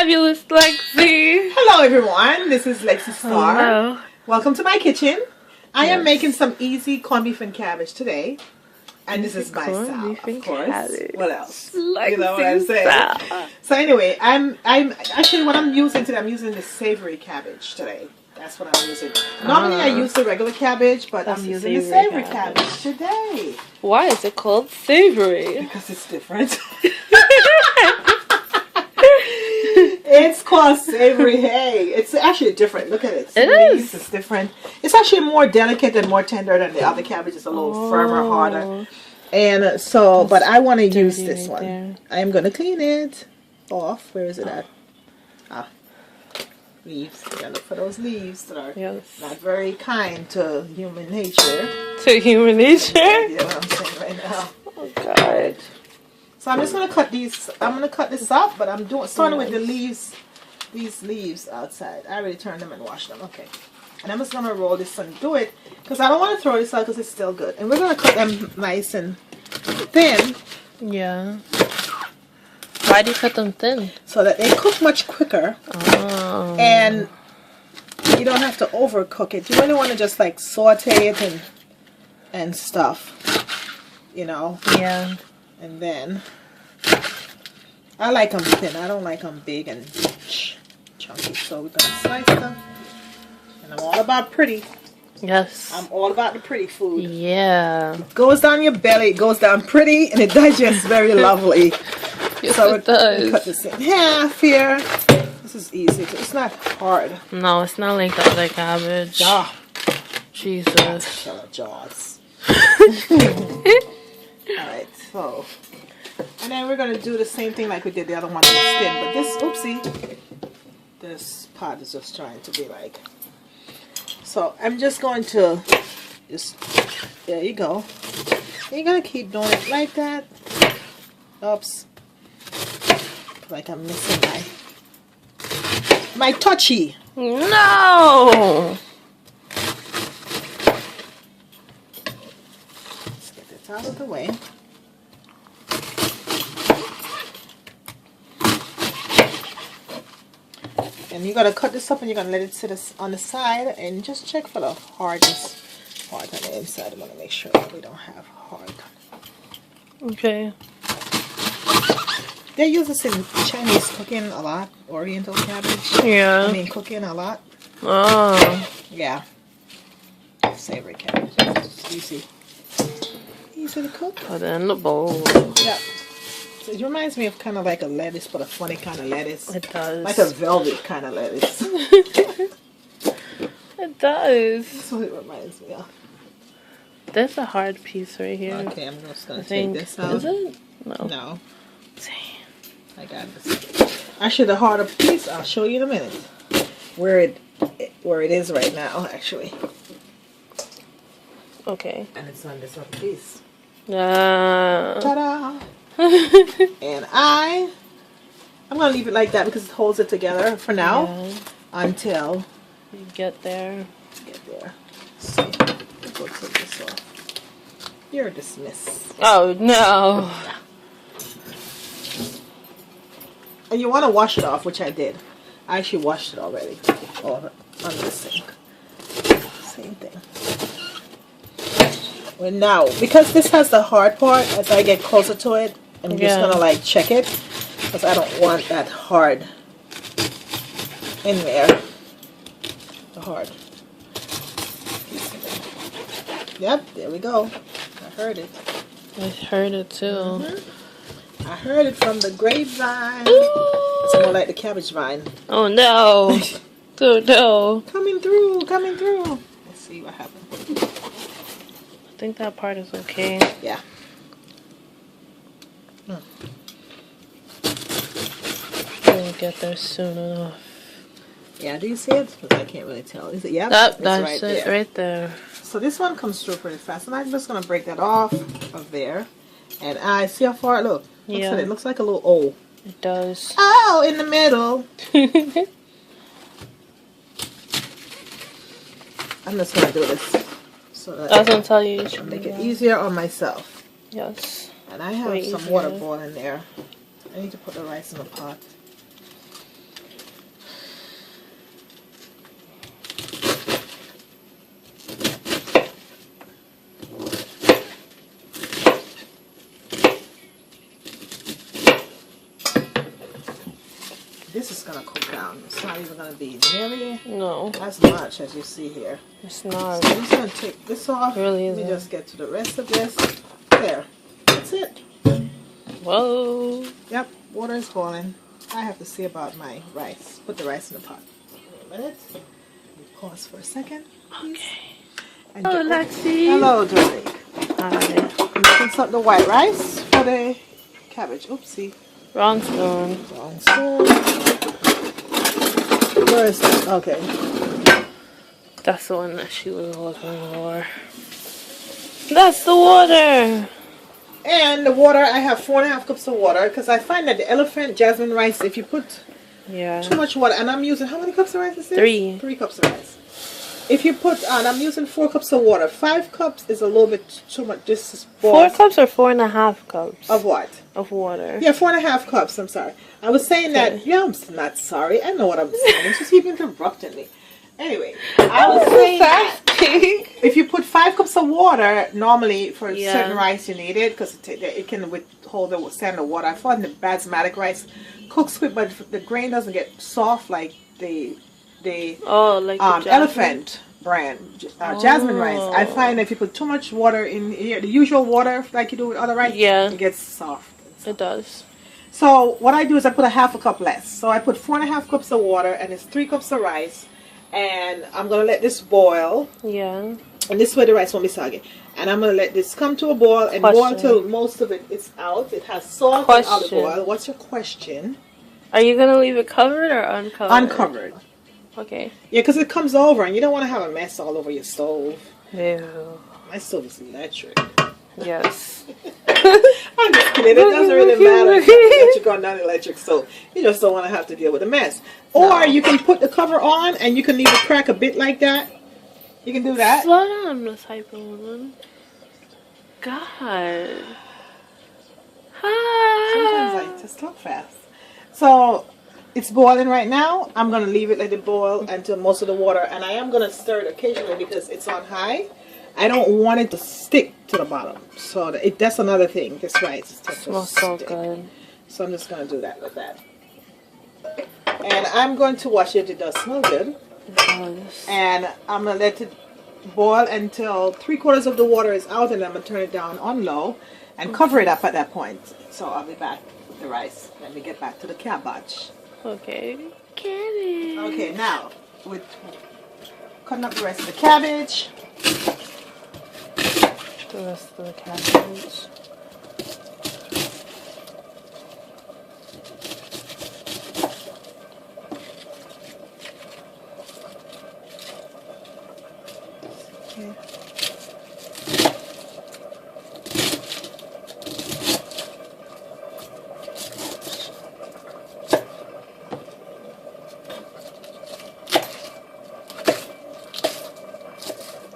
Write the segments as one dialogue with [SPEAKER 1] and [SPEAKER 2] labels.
[SPEAKER 1] fabulous Lexie.
[SPEAKER 2] Hello everyone, this is Lexie Starr.
[SPEAKER 1] Hello.
[SPEAKER 2] Welcome to my kitchen. I am making some easy corned beef and cabbage today. And this is my style, of course. Cabbage. What else?
[SPEAKER 1] Lexie,
[SPEAKER 2] you know what I'm saying? So anyway, I'm actually what I'm using today, I'm using the savory cabbage today. That's what I'm using. Normally I use the regular cabbage, but I'm using the savory cabbage today.
[SPEAKER 1] Why is it called savory?
[SPEAKER 2] Because it's different. It's called savory hay. It's actually different. Look at it.
[SPEAKER 1] It is.
[SPEAKER 2] It's different. It's actually more delicate and more tender than the other cabbage. It's a little firmer, harder. And so, but I want to use this one. There. I am going to clean it off. Where is it at? Ah, leaves. You gotta look for those leaves that are not very kind to human nature.
[SPEAKER 1] To human nature?
[SPEAKER 2] You know what I'm saying right now.
[SPEAKER 1] Oh, God.
[SPEAKER 2] So I'm just gonna cut these. I'm gonna cut this up, but I'm starting with the leaves. These leaves outside. I already turned them and washed them. Okay, and I'm just gonna roll this and do it because I don't want to throw this out because it's still good. And we're gonna cut them nice and thin. Yeah.
[SPEAKER 1] Why do you cut them thin?
[SPEAKER 2] So that they cook much quicker. Oh. And you don't have to overcook it. You really want to just like saute it and stuff. You know. Yeah. And then, I like them thin. I don't like them big and chunky. So we're going to slice them. And I'm all about pretty.
[SPEAKER 1] Yes.
[SPEAKER 2] I'm all about the pretty food.
[SPEAKER 1] Yeah.
[SPEAKER 2] It goes down your belly. It goes down pretty. And it digests very lovely.
[SPEAKER 1] Yes,
[SPEAKER 2] so
[SPEAKER 1] it does.
[SPEAKER 2] Cut this in half here. This is easy. It's not hard.
[SPEAKER 1] No, it's not like the other cabbage.
[SPEAKER 2] Yeah.
[SPEAKER 1] Jesus.
[SPEAKER 2] Jaws. Alright, so, and then we're going to do the same thing like we did the other one on the skin, but this, oopsie, this pot is just trying to be like, so I'm just going to, there you go, and you're going to keep doing it like that, oops, like I'm missing my touchy.
[SPEAKER 1] No!
[SPEAKER 2] Out of the way. And you're going to cut this up and you're going to let it sit on the side and just check for the hardness part on the inside. I'm going to make sure that we don't have hard.
[SPEAKER 1] Okay.
[SPEAKER 2] They use this in Chinese cooking a lot. Oriental cabbage.
[SPEAKER 1] Yeah.
[SPEAKER 2] I mean cooking a lot.
[SPEAKER 1] Oh.
[SPEAKER 2] Yeah. Savory cabbage. It's easy. Easy to cook.
[SPEAKER 1] Put it in the bowl.
[SPEAKER 2] Yeah. So it reminds me of kind of like a lettuce, but a funny kind of lettuce.
[SPEAKER 1] It does.
[SPEAKER 2] Like a velvet kind of lettuce.
[SPEAKER 1] It does.
[SPEAKER 2] That's what it reminds me of.
[SPEAKER 1] There's a hard piece right here.
[SPEAKER 2] Okay, I'm just going to take this out.
[SPEAKER 1] Is it? No.
[SPEAKER 2] No.
[SPEAKER 1] Damn.
[SPEAKER 2] I got this. Actually, the harder piece, I'll show you in a minute. Where it is right now, actually.
[SPEAKER 1] Okay.
[SPEAKER 2] And it's on this other piece.
[SPEAKER 1] Ta-da!
[SPEAKER 2] And I'm going to leave it like that because it holds it together for now until
[SPEAKER 1] you get there.
[SPEAKER 2] So, go take this off. You're dismissed.
[SPEAKER 1] Oh, no.
[SPEAKER 2] And you want to wash it off, which I did. I actually washed it already. On the sink. Same thing. Well, now, because this has the hard part, as I get closer to it, I'm just going to like check it. Because I don't want that hard in there. The hard. Yep, there we go. I heard it.
[SPEAKER 1] I heard it too.
[SPEAKER 2] I heard it from the grapevine. Ooh. It's more like the cabbage vine.
[SPEAKER 1] Oh no. Oh no.
[SPEAKER 2] Coming through, coming through. Let's see what happens.
[SPEAKER 1] I think that part is okay.
[SPEAKER 2] Yeah.
[SPEAKER 1] We'll get there soon enough.
[SPEAKER 2] Yeah, do you see it? Because I can't really tell. Is it? Yeah,
[SPEAKER 1] that's right there.
[SPEAKER 2] So this one comes through pretty fast. And I'm just going to break that off of there. And I see how far it looks. Yeah. It looks like a little O.
[SPEAKER 1] It does.
[SPEAKER 2] Oh, in the middle. I'm just going to do this. So that
[SPEAKER 1] I was going to tell you.
[SPEAKER 2] To make it easier on myself.
[SPEAKER 1] Yes.
[SPEAKER 2] And I have some water boiling there. I need to put the rice in the pot. this is gonna cook down. It's not even gonna be nearly as much as you see here.
[SPEAKER 1] It's not.
[SPEAKER 2] So I'm just gonna take this off.
[SPEAKER 1] Really
[SPEAKER 2] Let me just get to the rest of this. There. That's it.
[SPEAKER 1] Whoa.
[SPEAKER 2] Yep, water is boiling. I have to see about my rice. Put the rice in the pot. Wait a minute. Let me pause for a second.
[SPEAKER 1] Okay.
[SPEAKER 2] And
[SPEAKER 1] Hello, Lexie.
[SPEAKER 2] hello, darling.
[SPEAKER 1] Hi.
[SPEAKER 2] I'm making some the white rice for the cabbage. Oopsie.
[SPEAKER 1] Wrong spoon.
[SPEAKER 2] Wrong spoon. Where is it? Okay.
[SPEAKER 1] That's the one that she was looking for. That's the water.
[SPEAKER 2] And the water, I have 4.5 cups of water because I find that the elephant jasmine rice, if you put too much water, and I'm using, how many cups of rice is this?
[SPEAKER 1] 3.
[SPEAKER 2] 3 cups of rice. If you put, and I'm using 4 cups of water. 5 cups is a little bit too much. This is
[SPEAKER 1] 4 cups or 4.5 cups?
[SPEAKER 2] Of what?
[SPEAKER 1] Of water.
[SPEAKER 2] Yeah, 4.5 cups. I'm sorry. I was saying that, yeah, I'm not sorry. I know what I'm saying. Just keep interrupting me. Anyway, I was saying that if you put 5 cups of water, normally for certain rice you need it because it can withhold the stand the water. I find the basmati rice cooks quick, but the grain doesn't get soft like the elephant brand jasmine rice. I find that if you put too much water in here, the usual water like you do with other rice, it gets soft.
[SPEAKER 1] It does.
[SPEAKER 2] So what I do is I put 1/2 cup less. So I put 4.5 cups of water, and it's 3 cups of rice. And I'm going to let this boil.
[SPEAKER 1] Yeah.
[SPEAKER 2] And this way the rice won't be soggy. And I'm going to let this come to a boil and boil till most of it is out. It has salt and olive oil. What's your question?
[SPEAKER 1] Are you going to leave it covered or uncovered?
[SPEAKER 2] Uncovered.
[SPEAKER 1] Okay.
[SPEAKER 2] Yeah, because it comes over and you don't want to have a mess all over your stove.
[SPEAKER 1] Ew.
[SPEAKER 2] My stove is electric.
[SPEAKER 1] Yes.
[SPEAKER 2] I'm just kidding. It doesn't really matter if it's electric or non-electric stove. You just don't want to have to deal with a mess. Or you can put the cover on and you can leave it crack a bit like that. You can do that.
[SPEAKER 1] Slow down, Miss Hyperwoman. God.
[SPEAKER 2] Sometimes I just talk fast. So it's boiling right now. I'm going to leave it, let it boil until most of the water. And I am going to stir it occasionally because it's on high. I don't want it to stick to the bottom. So that's another thing. This rice
[SPEAKER 1] smells so good.
[SPEAKER 2] So I'm just going to do that with that. And I'm going to watch it. It does smell good.
[SPEAKER 1] It does.
[SPEAKER 2] And I'm going to let it boil until 3/4 of the water is out. And I'm going to turn it down on low and cover it up at that point. So I'll be back with the rice. Let me get back to the cabbage.
[SPEAKER 1] Okay. Cabbage.
[SPEAKER 2] Okay, now with cutting up the rest of the cabbage.
[SPEAKER 1] The rest of the cabbage.
[SPEAKER 2] Okay.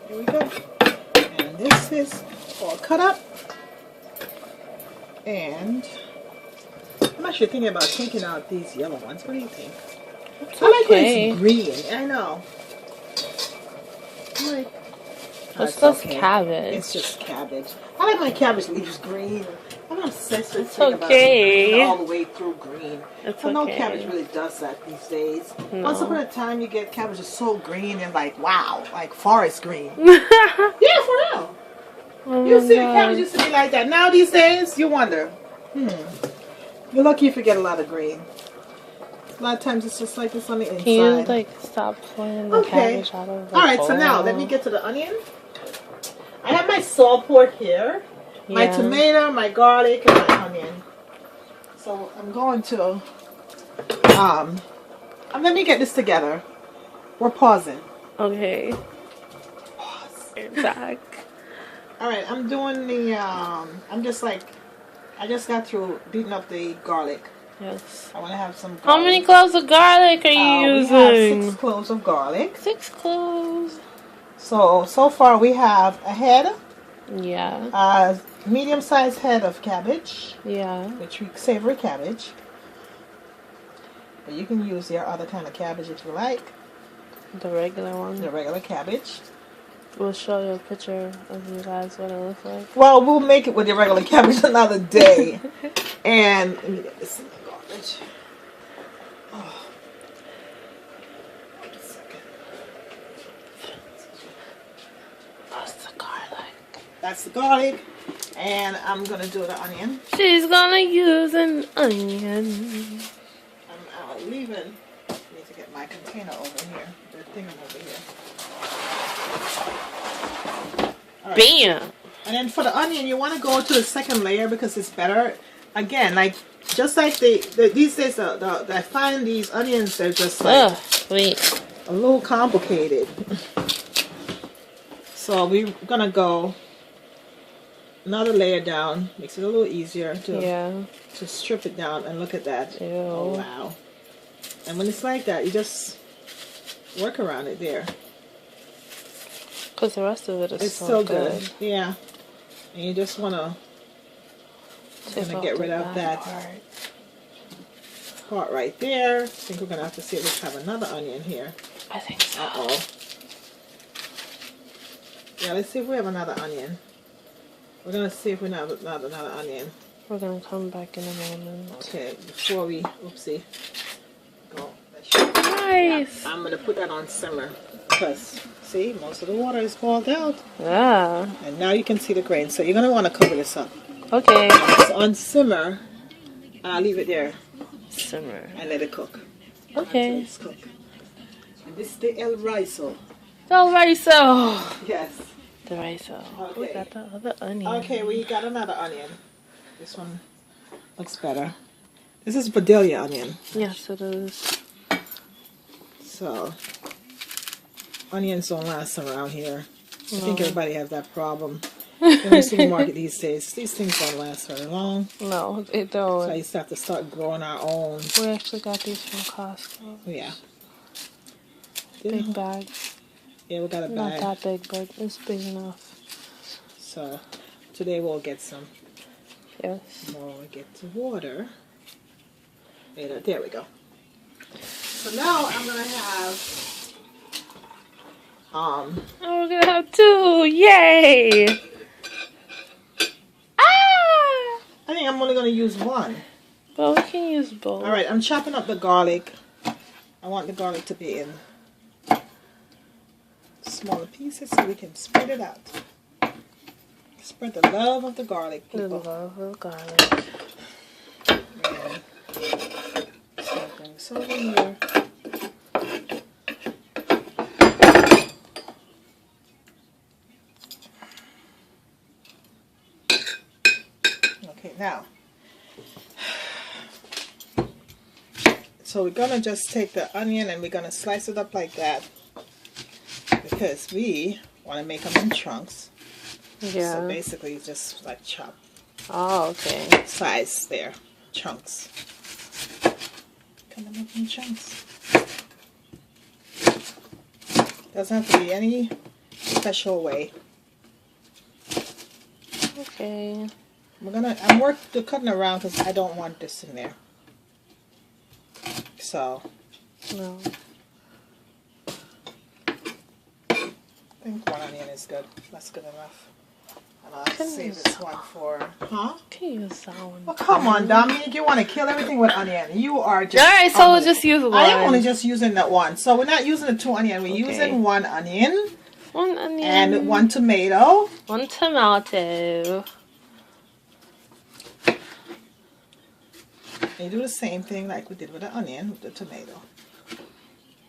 [SPEAKER 2] Here we go. And this is all cut up. And I'm actually thinking about taking out these yellow ones. What do you think?
[SPEAKER 1] It's
[SPEAKER 2] I like when
[SPEAKER 1] okay.
[SPEAKER 2] it's green. I know. I'm like,
[SPEAKER 1] It's just cabbage.
[SPEAKER 2] It's just cabbage. I like my cabbage leaves green. I'm obsessed with
[SPEAKER 1] It's
[SPEAKER 2] thing about
[SPEAKER 1] okay.
[SPEAKER 2] green all the way through green.
[SPEAKER 1] It's
[SPEAKER 2] I know
[SPEAKER 1] okay.
[SPEAKER 2] cabbage really does that these days.
[SPEAKER 1] No.
[SPEAKER 2] Once upon a time, you get cabbage is so green and like wow, like forest green. Yeah, for real.
[SPEAKER 1] Oh
[SPEAKER 2] You
[SPEAKER 1] my
[SPEAKER 2] see,
[SPEAKER 1] God.
[SPEAKER 2] cabbage used to be like that. Now these days, you wonder. You're lucky if you get a lot of green. A lot of times it's just like this on the inside.
[SPEAKER 1] Can you like stop pulling the cabbage out of the
[SPEAKER 2] All right, so now
[SPEAKER 1] bowl?
[SPEAKER 2] let me get to the onion. I have my salt pork here, my tomato, my garlic, and my onion. So I'm going to let me get this together. We're pausing.
[SPEAKER 1] Okay.
[SPEAKER 2] Pause.
[SPEAKER 1] You're back.
[SPEAKER 2] All right, I'm doing the I'm just like I just got through beating up the garlic.
[SPEAKER 1] Yes.
[SPEAKER 2] I want to have some garlic.
[SPEAKER 1] How many cloves of garlic are you
[SPEAKER 2] We have
[SPEAKER 1] using?
[SPEAKER 2] 6 cloves of garlic.
[SPEAKER 1] 6 cloves.
[SPEAKER 2] So far we have a head,
[SPEAKER 1] Yeah.
[SPEAKER 2] a medium-sized head of cabbage,
[SPEAKER 1] Yeah.
[SPEAKER 2] which we savory cabbage. But you can use your other kind of cabbage if you like.
[SPEAKER 1] The regular one.
[SPEAKER 2] The regular cabbage.
[SPEAKER 1] We'll show you a picture of you guys what it looks like.
[SPEAKER 2] Well, we'll make it with the regular cabbage another day. And let me get this in the garbage. Oh. That's the garlic. And I'm going to do the onion.
[SPEAKER 1] She's gonna use an onion.
[SPEAKER 2] I'm leaving. I need to get my container over here. The thing over here. All right.
[SPEAKER 1] Bam!
[SPEAKER 2] And then for the onion, you want to go to the second layer because it's better. Again, like just like these days, I find these onions, they're just like
[SPEAKER 1] sweet.
[SPEAKER 2] A little complicated. So we're gonna go another layer down. Makes it a little easier to strip it down. And look at that.
[SPEAKER 1] Ew.
[SPEAKER 2] Oh wow! And when it's like that, you just work around it there.
[SPEAKER 1] Because the rest of it is
[SPEAKER 2] it's so good. Yeah. And you just wanna get rid of that part right there. I think we're gonna have to see if we have another onion here.
[SPEAKER 1] I think so.
[SPEAKER 2] Uh-oh. Yeah, let's see if we have another onion. We're gonna see if we have another onion.
[SPEAKER 1] We're gonna come back in a moment.
[SPEAKER 2] Okay, before we, oopsie, go.
[SPEAKER 1] Nice.
[SPEAKER 2] I'm gonna put that on simmer because see, most of the water is boiled out.
[SPEAKER 1] Yeah.
[SPEAKER 2] And now you can see the grain. So you're gonna want to cover this up.
[SPEAKER 1] Okay.
[SPEAKER 2] It's on simmer. I'll leave it there.
[SPEAKER 1] Simmer.
[SPEAKER 2] And let it cook.
[SPEAKER 1] Okay.
[SPEAKER 2] Until it's cooked. And this is the El Riso.
[SPEAKER 1] El Riso.
[SPEAKER 2] Yes.
[SPEAKER 1] The Riso.
[SPEAKER 2] Okay.
[SPEAKER 1] We got the other onion.
[SPEAKER 2] Okay, we got another onion. This one looks better. This is Bedelia onion.
[SPEAKER 1] Yes, it is.
[SPEAKER 2] So, onions don't last around here. I think everybody has that problem. In the supermarket these days, these things don't last very long.
[SPEAKER 1] No, they don't.
[SPEAKER 2] So I used to have to start growing our own.
[SPEAKER 1] We actually got these from Costco.
[SPEAKER 2] Yeah.
[SPEAKER 1] Big bag.
[SPEAKER 2] Yeah, we got a bag.
[SPEAKER 1] Not that big, but it's big enough.
[SPEAKER 2] So, today we'll get some.
[SPEAKER 1] Yes.
[SPEAKER 2] More we get to water. There we go. So now I'm going to have...
[SPEAKER 1] Oh, we're going to have two. Yay!
[SPEAKER 2] I think I'm only going to use one.
[SPEAKER 1] Well, we can use both.
[SPEAKER 2] Alright, I'm chopping up the garlic. I want the garlic to be in smaller pieces so we can spread it out. Spread the love of the garlic, people.
[SPEAKER 1] The love of garlic.
[SPEAKER 2] Yeah. So bring this over here. Okay, now. So we're going to just take the onion and we're going to slice it up like that. Because we want to make them in chunks.
[SPEAKER 1] Yeah.
[SPEAKER 2] So basically just like chop.
[SPEAKER 1] Oh, okay.
[SPEAKER 2] Size there. Chunks. Cut them up in chunks. Doesn't have to be any special way.
[SPEAKER 1] Okay.
[SPEAKER 2] I'm cutting around because I don't want this in there. So.
[SPEAKER 1] No.
[SPEAKER 2] I think one onion is good. That's good enough. And I'll save this one for... Huh?
[SPEAKER 1] Can you use that one?
[SPEAKER 2] Well, come on, Dominique. You want to kill everything with onion. You are just...
[SPEAKER 1] Alright, so we'll just use one.
[SPEAKER 2] I am only just using that one. So we're not using the two onion. We're using one onion.
[SPEAKER 1] One onion.
[SPEAKER 2] And one tomato.
[SPEAKER 1] One tomato.
[SPEAKER 2] And you do the same thing like we did with the onion, with the tomato.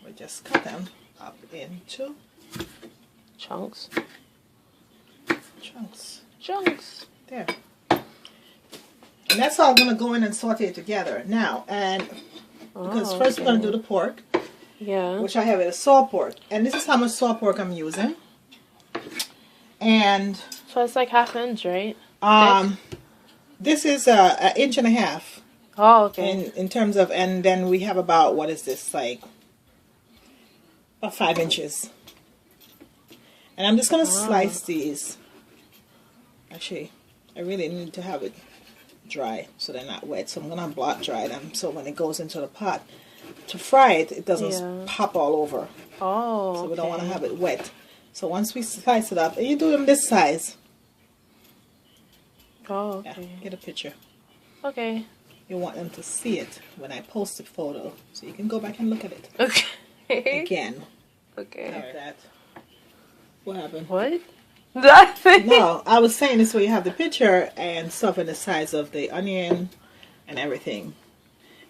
[SPEAKER 2] We just cut them up into...
[SPEAKER 1] Chunks.
[SPEAKER 2] Chunks. There. And that's all going to go in and saute it together. Now, and because first we're going to do the pork.
[SPEAKER 1] Yeah.
[SPEAKER 2] Which I have a saw pork. And this is how much saw pork I'm using. And...
[SPEAKER 1] So it's like half inch, right?
[SPEAKER 2] This is an inch and a half.
[SPEAKER 1] Oh, okay.
[SPEAKER 2] In terms of... And then we have about, what is this, like... About 5 inches. And I'm just going to slice these. Actually, I really need to have it dry so they're not wet. So I'm going to blot dry them so when it goes into the pot to fry it, it doesn't pop all over.
[SPEAKER 1] Oh,
[SPEAKER 2] so we don't want to have it wet. So once we slice it up, and you do them this size.
[SPEAKER 1] Oh, okay.
[SPEAKER 2] Yeah, get a picture.
[SPEAKER 1] Okay.
[SPEAKER 2] You want them to see it when I post the photo. So you can go back and look at it.
[SPEAKER 1] Okay.
[SPEAKER 2] Again.
[SPEAKER 1] Okay.
[SPEAKER 2] Like that. What happened?
[SPEAKER 1] What? That thing.
[SPEAKER 2] No, I was saying this way you have the picture and stuff in the size of the onion and everything.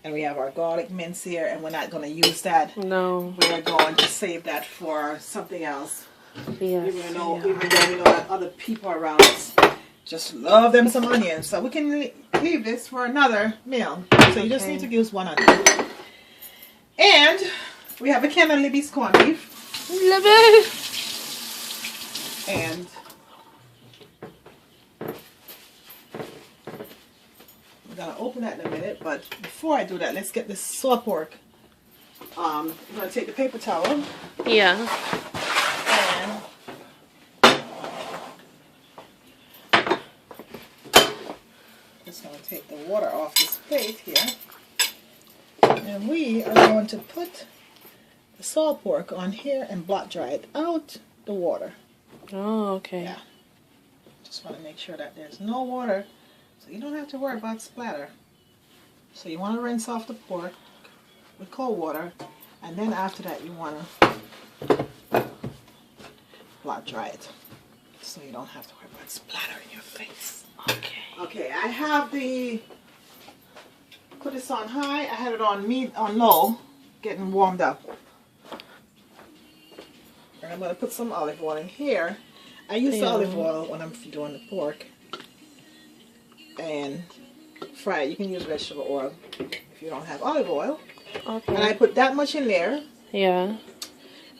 [SPEAKER 2] And we have our garlic mince here, and we're not going to use that.
[SPEAKER 1] No.
[SPEAKER 2] We're going to save that for something else.
[SPEAKER 1] Yes.
[SPEAKER 2] Even though we know that other people around us just love them some onions. So we can leave this for another meal. So you just need to use one onion. And we have a can of Libby's corned beef.
[SPEAKER 1] Libby.
[SPEAKER 2] And we're going to open that in a minute. But before I do that, let's get this saw pork. I'm going to take the paper towel.
[SPEAKER 1] Yeah.
[SPEAKER 2] And just going to take the water off this plate here. And we are going to put the saw pork on here and blot dry it out the water.
[SPEAKER 1] Oh, okay.
[SPEAKER 2] Yeah. Just want to make sure that there's no water, so you don't have to worry about splatter. So you want to rinse off the pork with cold water, and then after that you want to blot dry it, so you don't have to worry about splatter in your face.
[SPEAKER 1] Okay.
[SPEAKER 2] Okay, I have put this on high. I had it on low, getting warmed up. And I'm going to put some olive oil in here. I use the olive oil when I'm doing the pork. And fry it. You can use vegetable oil if you don't have olive oil.
[SPEAKER 1] Okay.
[SPEAKER 2] And I put that much in there.
[SPEAKER 1] Yeah.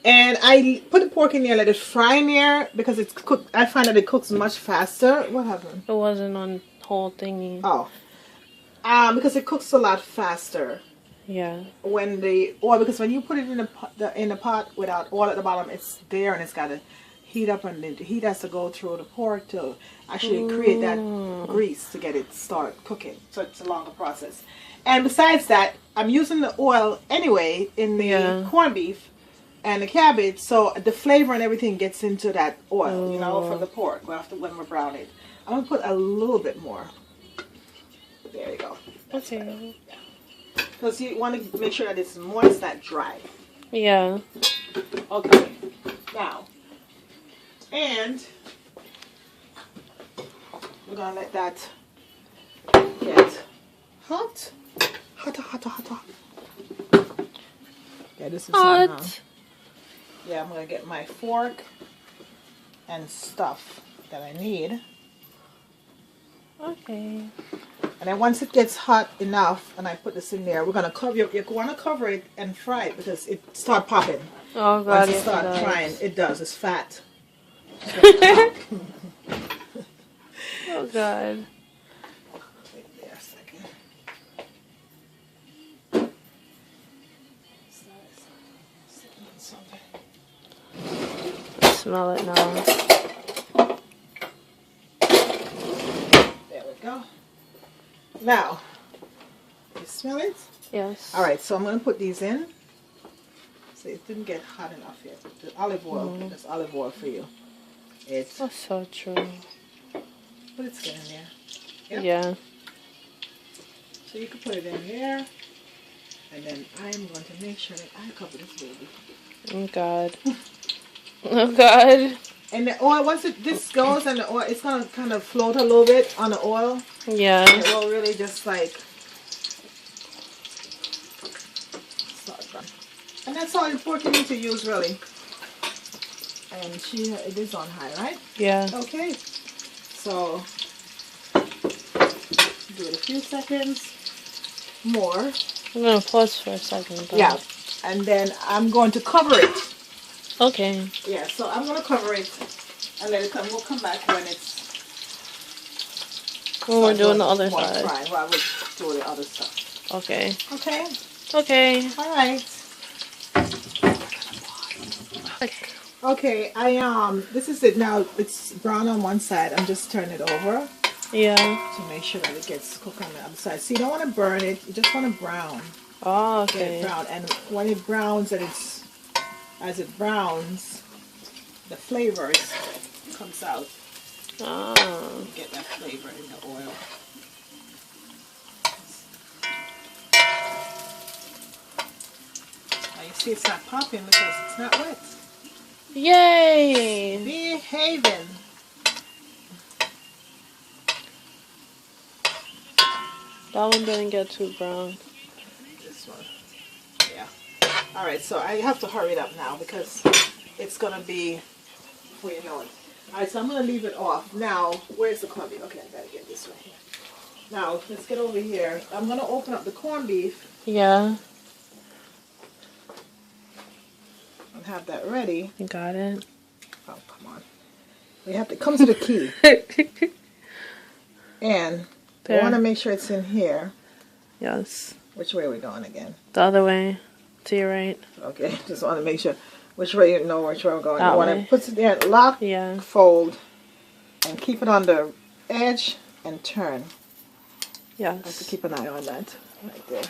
[SPEAKER 2] And I put the pork in there, let it fry in there because it's cooked. I find that it cooks much faster. What happened?
[SPEAKER 1] It wasn't on whole thingy.
[SPEAKER 2] Oh. Because it cooks a lot faster.
[SPEAKER 1] Yeah.
[SPEAKER 2] When the oil, because when you put it in the pot without oil at the bottom, it's there and it's got to heat up, and the heat has to go through the pork to actually create that grease to get it start cooking. So it's a longer process. And besides that, I'm using the oil anyway in the corned beef and the cabbage, so the flavor and everything gets into that oil, you know, from the pork when we brown it. I'm gonna put a little bit more. There you go.
[SPEAKER 1] Okay.
[SPEAKER 2] Because you want to make sure that it's moist, not dry.
[SPEAKER 1] Yeah.
[SPEAKER 2] Okay. Now, and we're gonna let that get hot. Hot. Yeah, this is
[SPEAKER 1] Hot.
[SPEAKER 2] Yeah, I'm gonna get my fork and stuff that I need.
[SPEAKER 1] Okay.
[SPEAKER 2] And then once it gets hot enough, and I put this in there, we're gonna cover. You want to cover it and fry it because it start popping.
[SPEAKER 1] Oh God!
[SPEAKER 2] Once it
[SPEAKER 1] Yes,
[SPEAKER 2] start
[SPEAKER 1] it
[SPEAKER 2] frying, it does. It's fat.
[SPEAKER 1] Oh God!
[SPEAKER 2] Wait there a second.
[SPEAKER 1] Smell it now.
[SPEAKER 2] There we go. Now, you smell it?
[SPEAKER 1] Yes.
[SPEAKER 2] All right, so I'm going to put these in. So it didn't get hot enough yet. The olive oil, there's olive oil for you. It's,
[SPEAKER 1] That's so true.
[SPEAKER 2] put it in there. Yep.
[SPEAKER 1] Yeah.
[SPEAKER 2] So you can put it in there. And then I'm going to make sure that I cover this baby.
[SPEAKER 1] Oh God. Oh God.
[SPEAKER 2] And the oil, once this goes and the oil, it's going to kind of float a little bit on the oil.
[SPEAKER 1] Yeah.
[SPEAKER 2] It will really just like start running. And that's all the pork you need to use really. And it is on high, right?
[SPEAKER 1] Yeah.
[SPEAKER 2] Okay. So do it a few seconds more.
[SPEAKER 1] I'm gonna pause for a second. Though.
[SPEAKER 2] Yeah. And then I'm going to cover it.
[SPEAKER 1] Okay.
[SPEAKER 2] Yeah, so I'm going to cover it and let it come. We'll come back when it's
[SPEAKER 1] When we're doing the other
[SPEAKER 2] more
[SPEAKER 1] side.
[SPEAKER 2] fried, while we're doing the other stuff.
[SPEAKER 1] Okay.
[SPEAKER 2] Okay.
[SPEAKER 1] Okay.
[SPEAKER 2] All right. Okay, this is it now. It's brown on one side. I'm just turning it over
[SPEAKER 1] Yeah.
[SPEAKER 2] to make sure that it gets cooked on the other side. So you don't want to burn it. You just want to brown.
[SPEAKER 1] Oh,
[SPEAKER 2] Get
[SPEAKER 1] okay.
[SPEAKER 2] it brown. And when it browns, as it browns, the flavors comes out.
[SPEAKER 1] Ah.
[SPEAKER 2] Get that flavor in the oil. Now you see it's not popping because it's not wet.
[SPEAKER 1] Yay!
[SPEAKER 2] Behaving.
[SPEAKER 1] That one didn't get too brown.
[SPEAKER 2] This one. Yeah. Alright, so I have to hurry it up now because it's going to be, before you know it. Alright, so I'm going to leave it off. Now, where's the corned beef? Okay, I got to get this right here. Now, let's get over here. I'm going to open up the corned beef.
[SPEAKER 1] Yeah.
[SPEAKER 2] And have that ready.
[SPEAKER 1] You got it.
[SPEAKER 2] Oh, come on. We have to come to the key. And I want to make sure it's in here.
[SPEAKER 1] Yes.
[SPEAKER 2] Which way are we going again?
[SPEAKER 1] The other way. To your right.
[SPEAKER 2] Okay, just want to make sure which way you know which way we're going.
[SPEAKER 1] That
[SPEAKER 2] you want
[SPEAKER 1] way.
[SPEAKER 2] to put it there, lock,
[SPEAKER 1] Yeah.
[SPEAKER 2] fold, and keep it on the edge and turn.
[SPEAKER 1] Yes.
[SPEAKER 2] I have to keep an eye on that. Right there.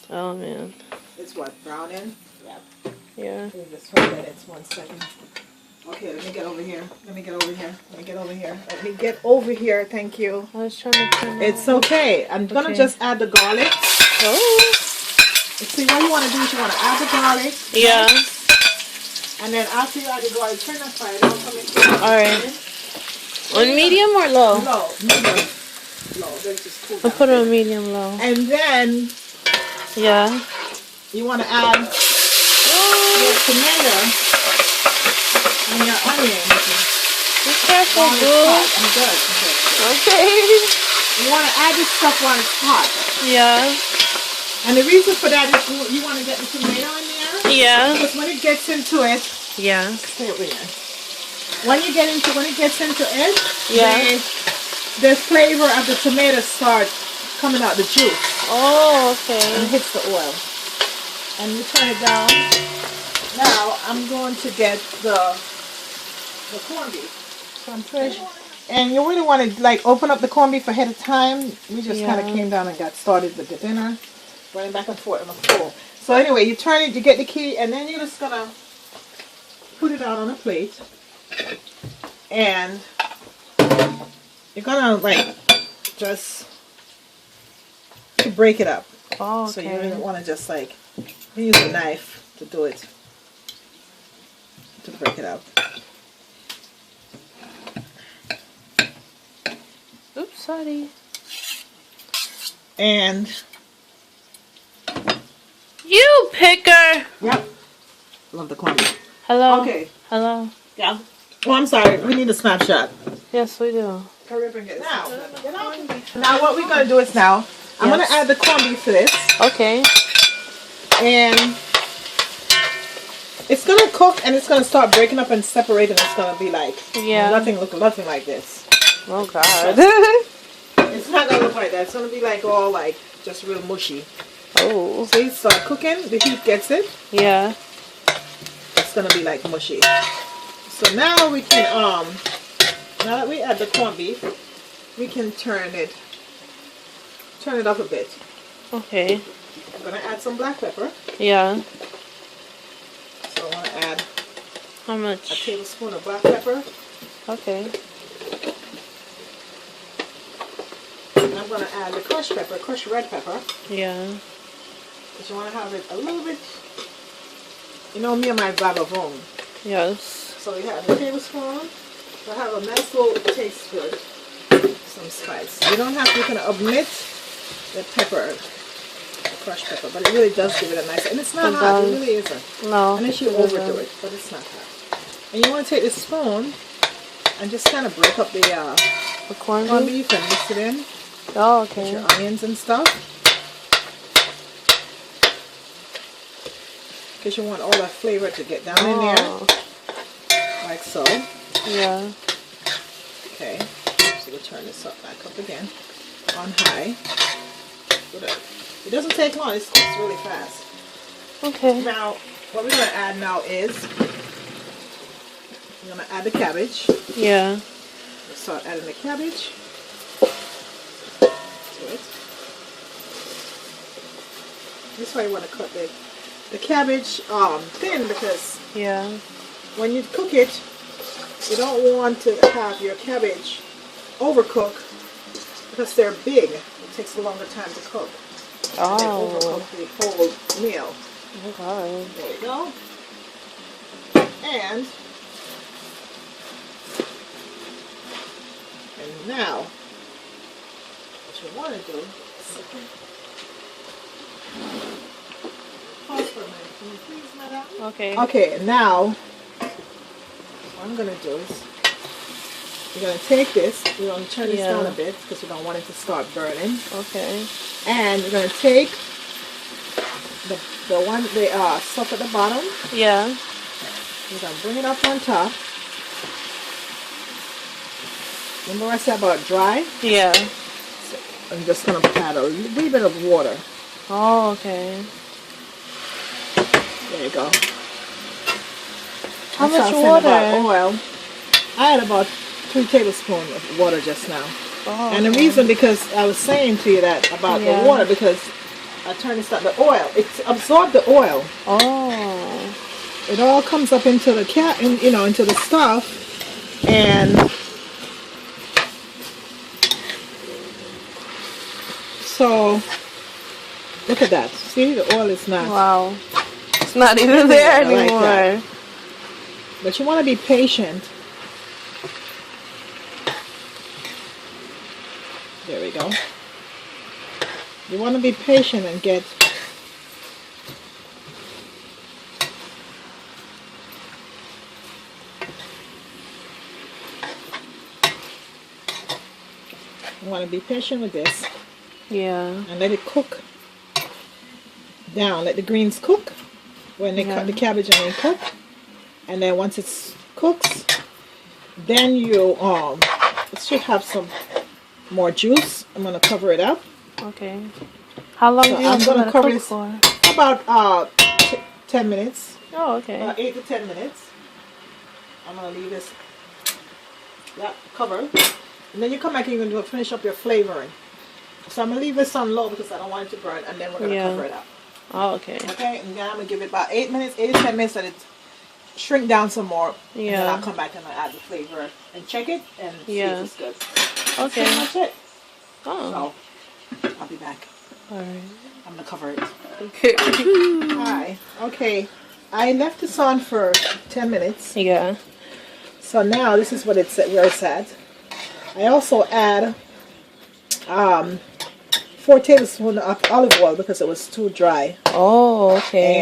[SPEAKER 1] Oh man.
[SPEAKER 2] It's what, browning? Yeah.
[SPEAKER 1] Yeah.
[SPEAKER 2] Let me just hold that. It's 1 second. Okay, let me get over here. Let me get over here. Let me get over here. Let me get over here. Thank you.
[SPEAKER 1] I was trying to turn
[SPEAKER 2] It's okay. I'm going to just add the garlic.
[SPEAKER 1] Oh.
[SPEAKER 2] See, what you want to do is you want to add the garlic.
[SPEAKER 1] Yeah.
[SPEAKER 2] And then after you add the garlic, turn that fire down for me.
[SPEAKER 1] Alright. On medium or low?
[SPEAKER 2] Low. Medium. Low. Then just cool
[SPEAKER 1] I'll
[SPEAKER 2] down.
[SPEAKER 1] put it on medium low.
[SPEAKER 2] And then
[SPEAKER 1] Yeah.
[SPEAKER 2] you want to add your tomato and your onion.
[SPEAKER 1] Be careful,
[SPEAKER 2] While it's
[SPEAKER 1] boo.
[SPEAKER 2] hot. I'm good.
[SPEAKER 1] Okay.
[SPEAKER 2] You want to add this stuff while it's hot.
[SPEAKER 1] Yeah.
[SPEAKER 2] And the reason for that is you want to get the tomato in there.
[SPEAKER 1] Yeah.
[SPEAKER 2] Because when it gets into it,
[SPEAKER 1] Yeah.
[SPEAKER 2] stay over here. When it gets into it,
[SPEAKER 1] Yeah.
[SPEAKER 2] the flavor of the tomato starts coming out, the juice.
[SPEAKER 1] Oh, okay.
[SPEAKER 2] And it hits the oil. And you turn it down. Now I'm going to get the corned beef. So I'm fresh. And you really want to like open up the corned beef ahead of time. We just kind of came down and got started with the dinner. Running back and forth on the floor. So anyway, you turn it, you get the key, and then you're just gonna put it out on a plate. And you're gonna like just break it up.
[SPEAKER 1] Oh, okay.
[SPEAKER 2] So you don't want to just like use a knife to do it, to break it up.
[SPEAKER 1] Oops, sorry.
[SPEAKER 2] And
[SPEAKER 1] you picker.
[SPEAKER 2] yep, love the corned beef.
[SPEAKER 1] Hello.
[SPEAKER 2] Okay.
[SPEAKER 1] Hello.
[SPEAKER 2] Yeah. Oh, I'm sorry. We need a snapshot.
[SPEAKER 1] Yes, we do.
[SPEAKER 2] Hurry up and get it. Now what we're gonna do is now I'm gonna add the corned beef to this.
[SPEAKER 1] Okay.
[SPEAKER 2] And it's gonna cook and it's gonna start breaking up and separating. It's gonna be like nothing like this.
[SPEAKER 1] Oh God.
[SPEAKER 2] It's not gonna look like that. It's gonna be like all like just real mushy.
[SPEAKER 1] Oh.
[SPEAKER 2] See, start cooking. The heat gets it.
[SPEAKER 1] Yeah.
[SPEAKER 2] It's gonna be like mushy. So now we can now that we add the corned beef, we can turn it up a bit.
[SPEAKER 1] Okay.
[SPEAKER 2] I'm gonna add some black pepper.
[SPEAKER 1] Yeah.
[SPEAKER 2] So I want to add
[SPEAKER 1] How
[SPEAKER 2] a
[SPEAKER 1] much?
[SPEAKER 2] tablespoon of black pepper.
[SPEAKER 1] Okay.
[SPEAKER 2] I'm going to add the crushed pepper, crushed red pepper.
[SPEAKER 1] Yeah.
[SPEAKER 2] But you want to have it a little bit, you know me and my vavavoom.
[SPEAKER 1] Yes.
[SPEAKER 2] So we have a tablespoon. So have a nice little taste to it. Some spice. You don't have to, you can omit the pepper, the crushed pepper, but it really does give it a nice, and it's not hot, it really isn't.
[SPEAKER 1] No.
[SPEAKER 2] Unless you overdo it, but it's not hot. And you want to take this spoon and just kind of break up the
[SPEAKER 1] corned
[SPEAKER 2] beef and mix it in.
[SPEAKER 1] Oh,
[SPEAKER 2] With
[SPEAKER 1] okay.
[SPEAKER 2] your onions and stuff. Because you want all that flavor to get down in there. Like so.
[SPEAKER 1] Yeah.
[SPEAKER 2] Okay. So we'll turn this back up again. On high. It doesn't take long. It cooks really fast.
[SPEAKER 1] Okay.
[SPEAKER 2] Now, what we're going to add now is we're going to add the cabbage.
[SPEAKER 1] Yeah.
[SPEAKER 2] We'll start adding the cabbage to it. This is why you want to cut the cabbage thin, because when you cook it, you don't want to have your cabbage overcook because they're big. It takes a longer time to cook. And then overcook the whole meal.
[SPEAKER 1] Okay.
[SPEAKER 2] There you go. And now What you want to do, pause for a minute, can you please, madam?
[SPEAKER 1] Okay.
[SPEAKER 2] Okay, now, what I'm going to do is, you're going to take this, you're going to turn this down a bit, because you don't want it to start burning.
[SPEAKER 1] Okay.
[SPEAKER 2] And you're going to take the one, the stuff at the bottom.
[SPEAKER 1] Yeah.
[SPEAKER 2] You're going to bring it up on top. Remember I said about dry?
[SPEAKER 1] Yeah.
[SPEAKER 2] So I'm just going to add a little bit of water.
[SPEAKER 1] Oh, okay.
[SPEAKER 2] There you go.
[SPEAKER 1] How much water?
[SPEAKER 2] About oil. I had about 3 tablespoons of water just now.
[SPEAKER 1] Oh,
[SPEAKER 2] and the reason, because I was saying to you that about the water, because I turned this up, the oil, it absorbed the oil.
[SPEAKER 1] Oh.
[SPEAKER 2] It all comes up into the into the stuff, and so look at that. See, the oil is not.
[SPEAKER 1] Wow. It's not even there anymore. Like,
[SPEAKER 2] but you want to be patient. There we go. You want to be patient and get with this.
[SPEAKER 1] Yeah.
[SPEAKER 2] And let it cook down. Let the greens cook when they cut the cabbage and they cook. And then once it cooks, then you it should have some more juice. I'm gonna cover it up.
[SPEAKER 1] Okay. How long do you want to cover this for?
[SPEAKER 2] About 10 minutes.
[SPEAKER 1] Oh, okay.
[SPEAKER 2] 8 to 10 minutes. I'm gonna leave this covered. And then you come back and you're going to finish up your flavoring. So I'm going to leave this on low because I don't want it to burn, and then we're going to cover it up.
[SPEAKER 1] Oh, okay.
[SPEAKER 2] Okay, and then I'm going to give it about 8 minutes, 8 to 10 minutes, let it shrink down some more. Yeah. And then I'll come back and I'll add the flavor and check it and see if it's good.
[SPEAKER 1] Okay.
[SPEAKER 2] That's it.
[SPEAKER 1] Oh.
[SPEAKER 2] So, I'll be back.
[SPEAKER 1] Alright.
[SPEAKER 2] I'm going to cover it.
[SPEAKER 1] Okay.
[SPEAKER 2] Hi. Okay. I left this on for 10 minutes.
[SPEAKER 1] Yeah.
[SPEAKER 2] So now this is what where it's at. I also add 4 tablespoons of olive oil because it was too dry.
[SPEAKER 1] Oh, okay.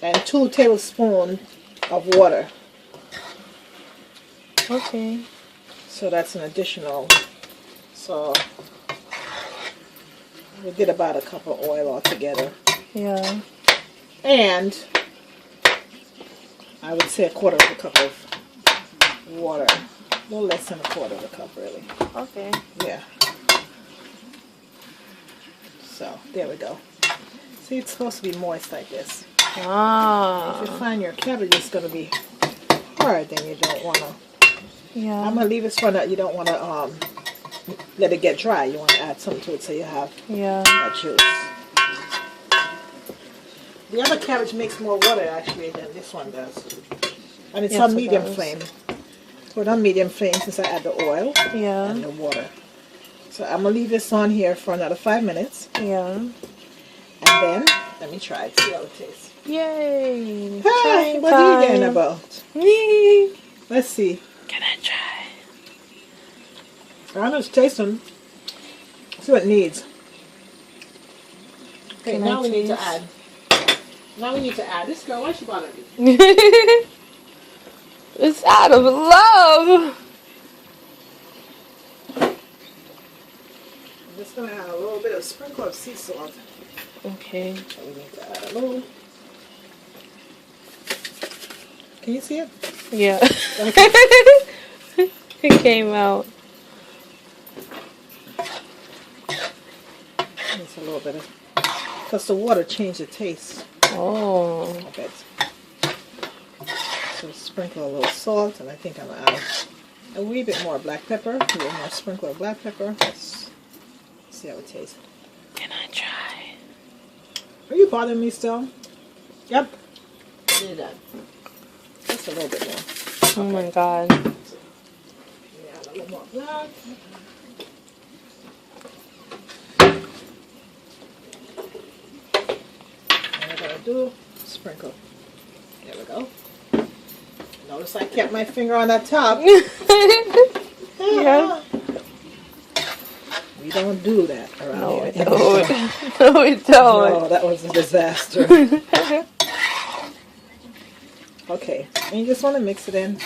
[SPEAKER 2] And 2 tablespoons of water.
[SPEAKER 1] Okay.
[SPEAKER 2] So that's an additional. So we did about a cup of oil altogether.
[SPEAKER 1] Yeah.
[SPEAKER 2] And I would say 1/4 of a cup of water. A little less than 1/4 of a cup, really.
[SPEAKER 1] Okay.
[SPEAKER 2] Yeah. So, there we go. See, it's supposed to be moist like this.
[SPEAKER 1] Ah.
[SPEAKER 2] If you find your cabbage is going to be hard, then you don't want to.
[SPEAKER 1] Yeah.
[SPEAKER 2] I'm going to leave this for that. You don't want to let it get dry. You want to add something to it so you have that juice. The other cabbage makes more water, actually, than this one does. And it's on medium flame. Put on medium flame since I add the oil and the water. So I'm going to leave this on here for another 5 minutes.
[SPEAKER 1] Yeah.
[SPEAKER 2] And then, let me try it, see how it tastes.
[SPEAKER 1] Yay!
[SPEAKER 2] Hey, what are you getting about?
[SPEAKER 1] Me.
[SPEAKER 2] Let's see.
[SPEAKER 1] Can I try?
[SPEAKER 2] I don't know, it's tasting. See what it needs. Okay, now we need to add. Now we need to add. This girl, why she bothering me?
[SPEAKER 1] It's out of love.
[SPEAKER 2] I'm just going to add a little bit of sprinkle of sea salt.
[SPEAKER 1] Okay.
[SPEAKER 2] So we need to add a little. Can you see it?
[SPEAKER 1] Yeah.
[SPEAKER 2] Okay.
[SPEAKER 1] It came out.
[SPEAKER 2] It's a little bit of, because the water changed the taste.
[SPEAKER 1] Oh.
[SPEAKER 2] A bit. So sprinkle a little salt, and I think I'm going to add a wee bit more black pepper. A little more sprinkle of black pepper. Let's see how it tastes.
[SPEAKER 1] Can I try?
[SPEAKER 2] Are you bothering me still? Yep. Do that. Just a little bit more.
[SPEAKER 1] Oh my god.
[SPEAKER 2] Yeah, a little more black. And we're going to do sprinkle. There we go. Notice I kept my finger on that top.
[SPEAKER 1] Yeah.
[SPEAKER 2] We don't do that around
[SPEAKER 1] No,
[SPEAKER 2] here.
[SPEAKER 1] we don't. No, we don't.
[SPEAKER 2] No, that was a disaster. Okay, and you just want to mix it in.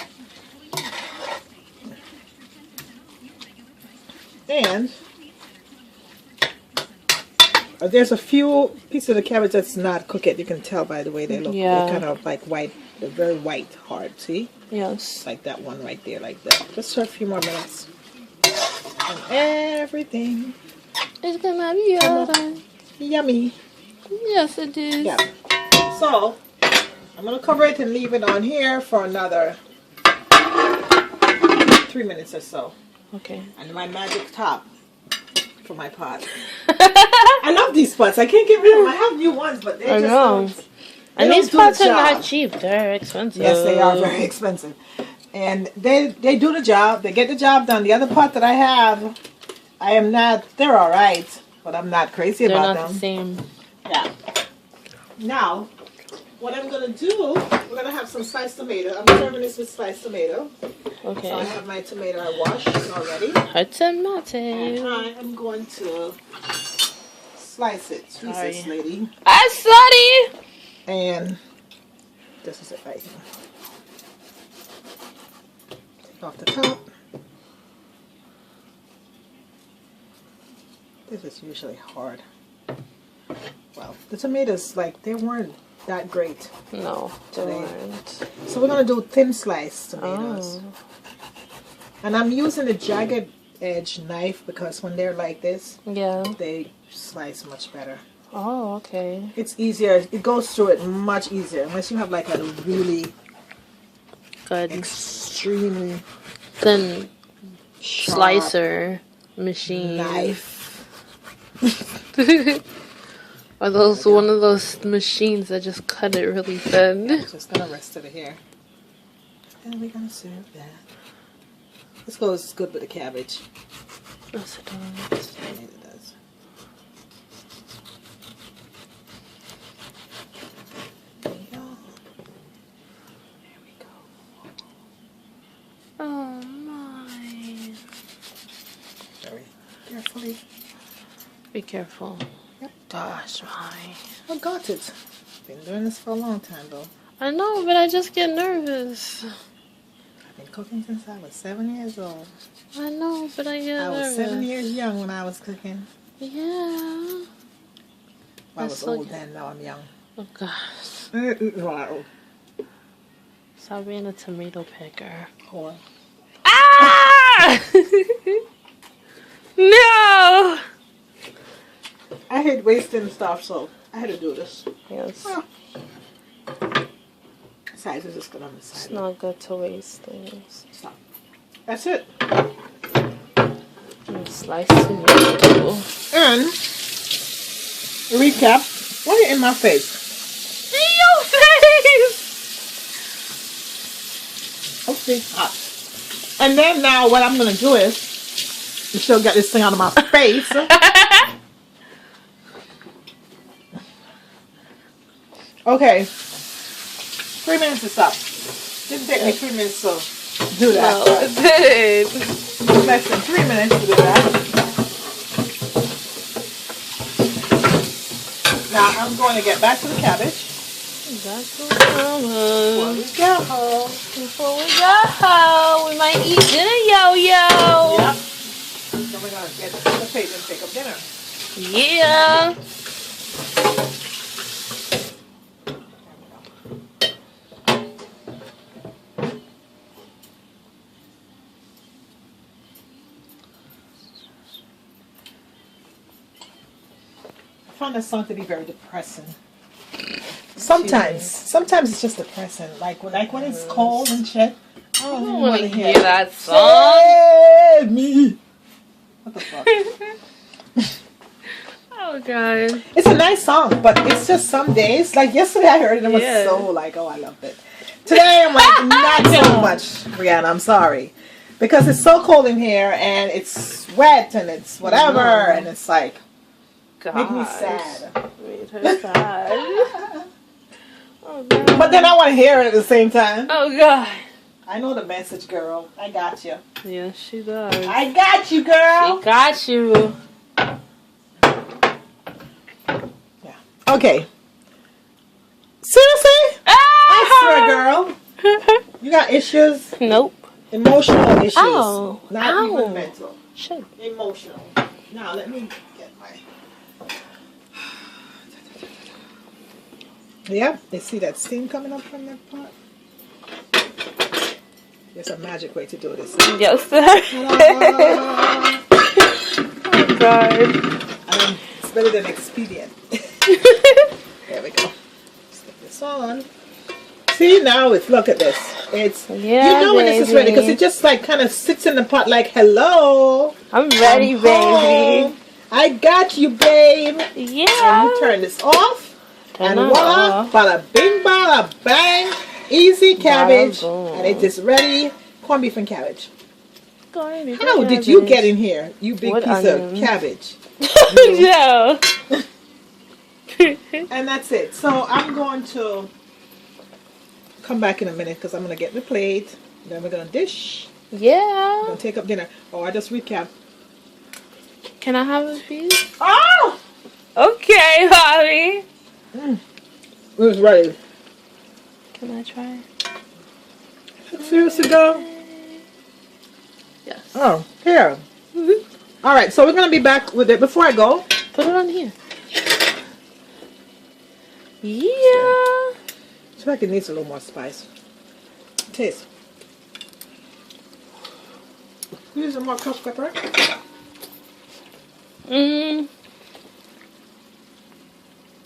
[SPEAKER 2] And there's a few pieces of the cabbage that's not cooked yet. You can tell by the way they look.
[SPEAKER 1] Yeah.
[SPEAKER 2] They're kind of like white. They're very white, hard. See?
[SPEAKER 1] Yes.
[SPEAKER 2] Like that one right there, like that. Just for a few more minutes. And everything.
[SPEAKER 1] It's gonna be alright.
[SPEAKER 2] Yummy.
[SPEAKER 1] Yes, it is.
[SPEAKER 2] Yeah. So, I'm going to cover it and leave it on here for another 3 minutes or so.
[SPEAKER 1] Okay.
[SPEAKER 2] And my magic top for my pot. I love these pots. I can't get rid of them. I have new ones, but they just don't.
[SPEAKER 1] And these pots are not cheap. They're expensive.
[SPEAKER 2] Yes, they are very expensive. And they do the job. They get the job done. The other pot that I have, I am not, they're all right, but I'm not crazy about them.
[SPEAKER 1] They're not the same.
[SPEAKER 2] Yeah. Now, what I'm going to do, we're going to have some sliced tomato. I'm serving this with sliced tomato.
[SPEAKER 1] Okay.
[SPEAKER 2] So I have my tomato I washed already.
[SPEAKER 1] Her tomato.
[SPEAKER 2] And I am going to slice it. Jesus, lady.
[SPEAKER 1] Sorry.
[SPEAKER 2] And this is it right here. Take off the top. This is usually hard. Well, the tomatoes, like, they weren't that great.
[SPEAKER 1] No, they
[SPEAKER 2] today.
[SPEAKER 1] weren't.
[SPEAKER 2] So we're going to do thin sliced tomatoes.
[SPEAKER 1] Oh.
[SPEAKER 2] And I'm using a jagged edge knife because when they're like this,
[SPEAKER 1] Yeah.
[SPEAKER 2] they slice much better.
[SPEAKER 1] Oh, okay.
[SPEAKER 2] It's easier. It goes through it much easier unless you have like a really
[SPEAKER 1] Good.
[SPEAKER 2] extremely
[SPEAKER 1] Then
[SPEAKER 2] sharp
[SPEAKER 1] slicer machine.
[SPEAKER 2] knife.
[SPEAKER 1] Or those one of those machines that just cut it really thin.
[SPEAKER 2] Just gonna rest it here. And we're gonna serve that. This goes good with the cabbage.
[SPEAKER 1] Yes, it does.
[SPEAKER 2] Yeah, it does. There we go. There we go.
[SPEAKER 1] Oh my.
[SPEAKER 2] Very carefully.
[SPEAKER 1] Be careful.
[SPEAKER 2] Yep.
[SPEAKER 1] Gosh, my.
[SPEAKER 2] I got it. Been doing this for a long time though.
[SPEAKER 1] I know, but I just get nervous.
[SPEAKER 2] I've been cooking since I was 7 years old.
[SPEAKER 1] I know, but I get nervous.
[SPEAKER 2] I was 7 years young when I was cooking.
[SPEAKER 1] Yeah.
[SPEAKER 2] Well, I was
[SPEAKER 1] so
[SPEAKER 2] old then, now I'm young.
[SPEAKER 1] Oh gosh.
[SPEAKER 2] Wow.
[SPEAKER 1] Stop being a tomato picker.
[SPEAKER 2] Whore.
[SPEAKER 1] Ah! No!
[SPEAKER 2] I hate wasting stuff, so I had to do this.
[SPEAKER 1] Yes.
[SPEAKER 2] Oh. Besides, it's just good on the side.
[SPEAKER 1] It's not good to waste things.
[SPEAKER 2] Stop. That's it.
[SPEAKER 1] And slice tomato.
[SPEAKER 2] And recap. Why are you in my face?
[SPEAKER 1] In your face!
[SPEAKER 2] Okay, hot. And then now what I'm gonna do is you still get this thing out of my face. Okay. 3 minutes is up. Didn't take me 3 minutes to do that.
[SPEAKER 1] No, it did.
[SPEAKER 2] Less than 3 minutes to do that. Now I'm going to get back to the cabbage.
[SPEAKER 1] That's what
[SPEAKER 2] Before we go.
[SPEAKER 1] Before we go, we might eat dinner, yo-yo.
[SPEAKER 2] Yep. Then we're going to get to the plate and pick up dinner.
[SPEAKER 1] Yeah.
[SPEAKER 2] I found this song to be very depressing. Sometimes it's just depressing. Like when it's cold and shit. I don't
[SPEAKER 1] want to hear that song.
[SPEAKER 2] Save me. What the fuck?
[SPEAKER 1] Oh god.
[SPEAKER 2] It's a nice song, but it's just some days. Like yesterday, I heard it and was so like, oh, I loved it. Today, I'm like, not so much, Brianna. I'm sorry, because it's so cold in here and it's wet and it's whatever, and it's like, make me sad.
[SPEAKER 1] Made her sad. Oh god.
[SPEAKER 2] But then I want to hear it at the same time.
[SPEAKER 1] Oh god.
[SPEAKER 2] I know the message, girl. I got you.
[SPEAKER 1] Yes, she does.
[SPEAKER 2] I got you, girl.
[SPEAKER 1] She got you.
[SPEAKER 2] Yeah. Okay. Seriously? I swear, girl. You got issues?
[SPEAKER 1] Nope.
[SPEAKER 2] Emotional issues.
[SPEAKER 1] Ow.
[SPEAKER 2] Not
[SPEAKER 1] Ow.
[SPEAKER 2] even mental.
[SPEAKER 1] Shit.
[SPEAKER 2] Emotional. Now, let me get my... Yeah, they see that steam coming up from that pot? There's a magic way to do this.
[SPEAKER 1] Yes, sir. Oh, God.
[SPEAKER 2] It's better than expedient. There we go. Stick this on. See, now it's, look at this. It's,
[SPEAKER 1] yeah,
[SPEAKER 2] you know when this is ready because it just like kind of sits in the pot like, hello.
[SPEAKER 1] I'm ready, baby.
[SPEAKER 2] I got you, babe.
[SPEAKER 1] Yeah.
[SPEAKER 2] And you turn this off. And voila, bada bing, bada bang. Easy cabbage. And it is ready. Corned beef and cabbage. How did you get in here, you big piece of cabbage?
[SPEAKER 1] Yeah.
[SPEAKER 2] And that's it. So I'm going to come back in a minute because I'm going to get the plate. Then we're going to dish.
[SPEAKER 1] Yeah.
[SPEAKER 2] We're going to take up dinner. Oh, I just recap.
[SPEAKER 1] Can I have a piece?
[SPEAKER 2] Oh!
[SPEAKER 1] Okay, Holly.
[SPEAKER 2] It's ready.
[SPEAKER 1] Can I try?
[SPEAKER 2] Seriously, girl?
[SPEAKER 1] Yes.
[SPEAKER 2] Oh, here. All right, so we're going to be back with it. Before I go,
[SPEAKER 1] put it on here. Yeah.
[SPEAKER 2] It's like it needs a little more spice. Taste. Use some more crushed pepper.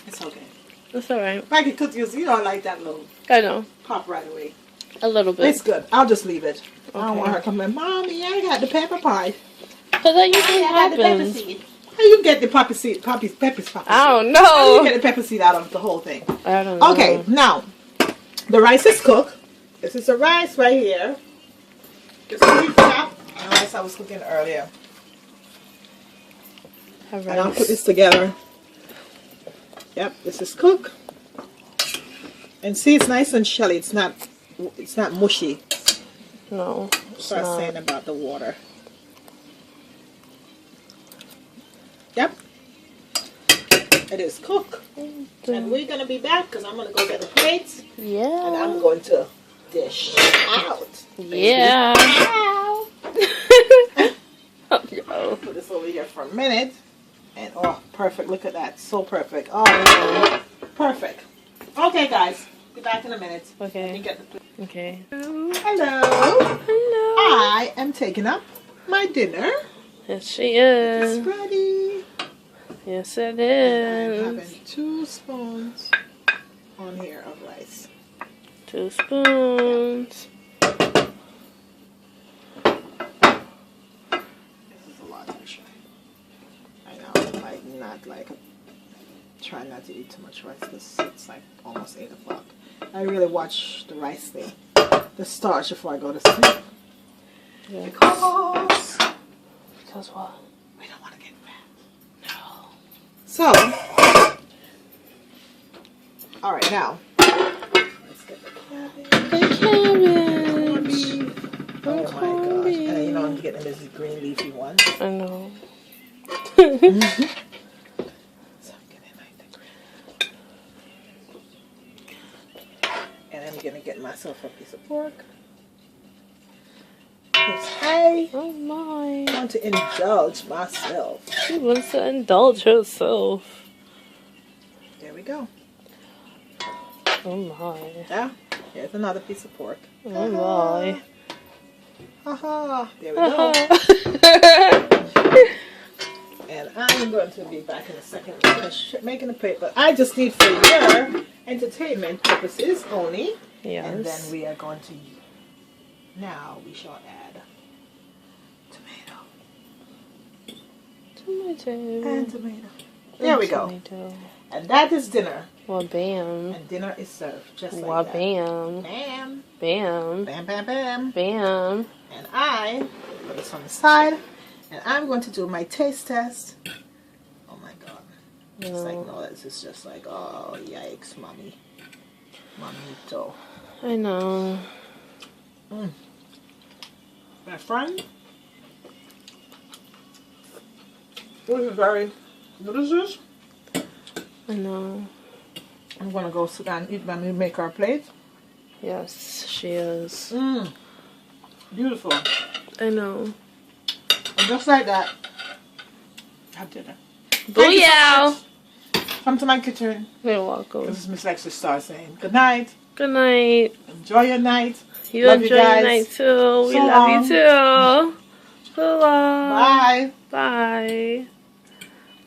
[SPEAKER 2] It's okay.
[SPEAKER 1] It's alright.
[SPEAKER 2] Like it cookies, you don't like that little
[SPEAKER 1] I know.
[SPEAKER 2] pop right away.
[SPEAKER 1] A little bit.
[SPEAKER 2] It's good. I'll just leave it.
[SPEAKER 1] Okay.
[SPEAKER 2] I don't want her coming, Mommy, I got the pepper pie.
[SPEAKER 1] Because that usually
[SPEAKER 2] I got the pepper
[SPEAKER 1] happens.
[SPEAKER 2] seed. How you get the poppy seed? Poppy seed.
[SPEAKER 1] I don't
[SPEAKER 2] How do you
[SPEAKER 1] know.
[SPEAKER 2] get the pepper seed out of the whole thing?
[SPEAKER 1] I don't know.
[SPEAKER 2] Okay, now the rice is cooked. This is the rice right here. Just a recap. The rice I was cooking earlier. And I'll put this together. Yep, this is cooked. And see, it's nice and shelly. It's not mushy.
[SPEAKER 1] No.
[SPEAKER 2] Start saying about the water. Yep. It is cooked. And we're going to be back because I'm going to go get the plates.
[SPEAKER 1] Yeah.
[SPEAKER 2] And I'm going to dish out.
[SPEAKER 1] Yeah.
[SPEAKER 2] Ow.
[SPEAKER 1] Yo.
[SPEAKER 2] Put this over here for a minute. And oh, perfect. Look at that. So perfect. Oh, perfect. Okay, guys. Be back in a minute.
[SPEAKER 1] Okay.
[SPEAKER 2] Let me get the plate.
[SPEAKER 1] Okay.
[SPEAKER 2] Hello.
[SPEAKER 1] Hello.
[SPEAKER 2] I am taking up my dinner.
[SPEAKER 1] Yes, she is.
[SPEAKER 2] It's ready.
[SPEAKER 1] Yes, it
[SPEAKER 2] And I'm
[SPEAKER 1] is.
[SPEAKER 2] having 2 spoons on here of rice.
[SPEAKER 1] 2 spoons.
[SPEAKER 2] This is a lot to try. I know, like not like try not to eat too much rice because it's like almost 8 o'clock. I really watch the rice thing, the starch before I go to sleep.
[SPEAKER 1] Yeah.
[SPEAKER 2] Because
[SPEAKER 1] what?
[SPEAKER 2] we don't want to get fat.
[SPEAKER 1] No.
[SPEAKER 2] So, all right, now let's get the cabbage.
[SPEAKER 1] The cabbage.
[SPEAKER 2] Oh my gosh! And you know I'm getting this green leafy one.
[SPEAKER 1] I know.
[SPEAKER 2] So I'm getting like and I'm gonna get myself a piece of pork. Because I
[SPEAKER 1] Oh my.
[SPEAKER 2] want to indulge myself.
[SPEAKER 1] She wants to indulge herself.
[SPEAKER 2] There we go.
[SPEAKER 1] Oh my.
[SPEAKER 2] Yeah, here's another piece of pork.
[SPEAKER 1] Oh my.
[SPEAKER 2] Haha. There we go. And I'm going to be back in a second making a plate, but I just need for your entertainment purposes only.
[SPEAKER 1] Yes.
[SPEAKER 2] And then we are going to, now we shall add tomato. And tomato. There we go.
[SPEAKER 1] Tomato.
[SPEAKER 2] And that is dinner.
[SPEAKER 1] Well, bam.
[SPEAKER 2] And dinner is served just like
[SPEAKER 1] Well,
[SPEAKER 2] that.
[SPEAKER 1] bam.
[SPEAKER 2] Bam.
[SPEAKER 1] Bam.
[SPEAKER 2] Bam, bam, bam.
[SPEAKER 1] Bam.
[SPEAKER 2] And I put this on the side. And I'm going to do my taste test. Oh my god. It's like, no, this is just like, oh, yikes, mommy. Momito.
[SPEAKER 1] I know.
[SPEAKER 2] My friend, this is very delicious.
[SPEAKER 1] I know.
[SPEAKER 2] I'm gonna go sit down and eat when we make our plate.
[SPEAKER 1] Yes, she is.
[SPEAKER 2] Beautiful.
[SPEAKER 1] I know.
[SPEAKER 2] And just like that, have dinner.
[SPEAKER 1] Booyah!
[SPEAKER 2] Come to my kitchen.
[SPEAKER 1] You're welcome.
[SPEAKER 2] This is Miss Lexie Starr saying good night.
[SPEAKER 1] Good night.
[SPEAKER 2] Enjoy your night.
[SPEAKER 1] You
[SPEAKER 2] love
[SPEAKER 1] enjoy
[SPEAKER 2] you guys.
[SPEAKER 1] your night too. We
[SPEAKER 2] So
[SPEAKER 1] love
[SPEAKER 2] long.
[SPEAKER 1] you too. So long.
[SPEAKER 2] Bye.
[SPEAKER 1] Bye.